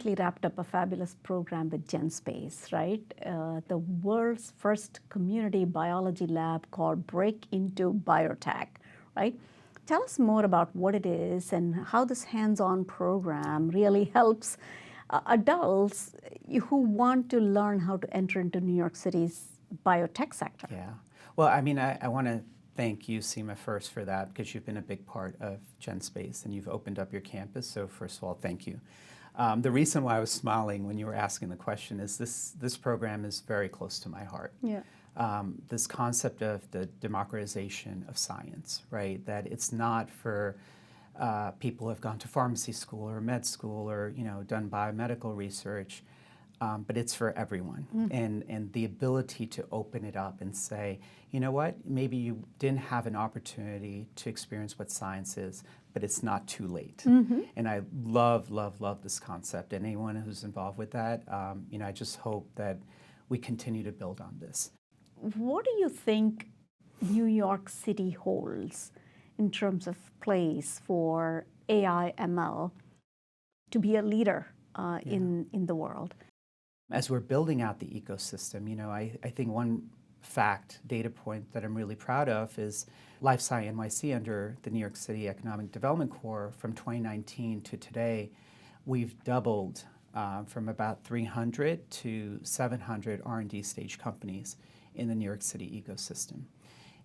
recently wrapped up a fabulous program with GenSpace, right? The world's first community biology lab called Break Into Biotech, right? Tell us more about what it is and how this hands-on program really helps adults who want to learn how to enter into New York City's biotech sector. Yeah. Well, I mean, I want to thank you, Seema, first for that, because you've been a big part of GenSpace and you've opened up your campus. So first of all, thank you. The reason why I was smiling when you were asking the question is this program is very close to my heart. Yeah. This concept of the democratization of science, right? That it's not for people who have gone to pharmacy school or med school or done biomedical research, but it's for everyone. And the ability to open it up and say, you know what, maybe you didn't have an opportunity to experience what science is, but it's not too late. And I love, love, love this concept. And anyone who's involved with that, I just hope that we continue to build on this. What do you think New York City holds in terms of place for AI ML to be a leader in the world? As we're building out the ecosystem, I think one data point that I'm really proud of is LifeSci NYC under the New York City Economic Development Corps from 2019 to today, we've doubled from about 300 to 700 R&D stage companies in the New York City ecosystem.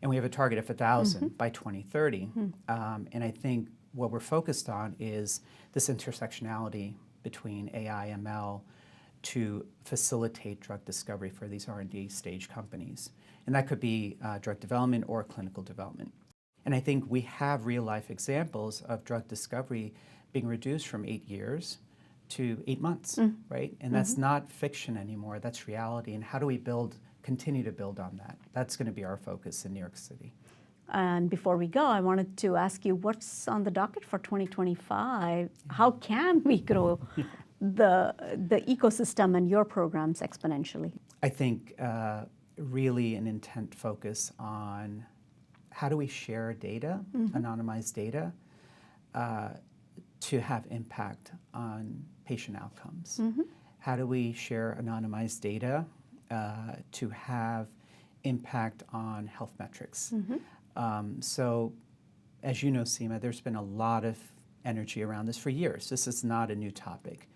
And we have a target of 1,000 by 2030. And I think what we're focused on is this intersectionality between AI, ML, to facilitate drug discovery for these R&D stage companies. And that could be drug development or clinical development. And I think we have real-life examples of drug discovery being reduced from 8 years to 8 months, right? And that's not fiction anymore, that's reality. And how do we continue to build on that? That's going to be our focus in New York City. And before we go, I wanted to ask you what's on the docket for 2025? How can we grow the ecosystem and your programs exponentially? I think really an intent focus on how do we share data, anonymized data, to have impact on patient outcomes? How do we share anonymized data to have impact on health metrics? So as you know, Seema, there's been a lot of energy around this for years. This is not a new topic.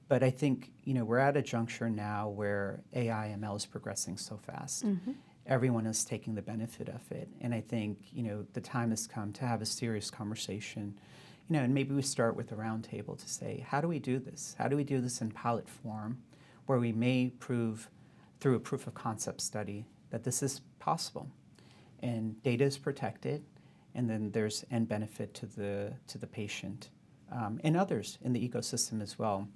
But I think we're at a juncture now where AI ML is progressing so fast. Everyone is taking the benefit of it. And I think the time has come to have a serious conversation. And maybe we start with a roundtable to say, how do we do this? How do we do this in pilot form where we may prove through a proof of concept study that this is possible? And data is protected, and then there's end benefit to the patient and others in the ecosystem as well.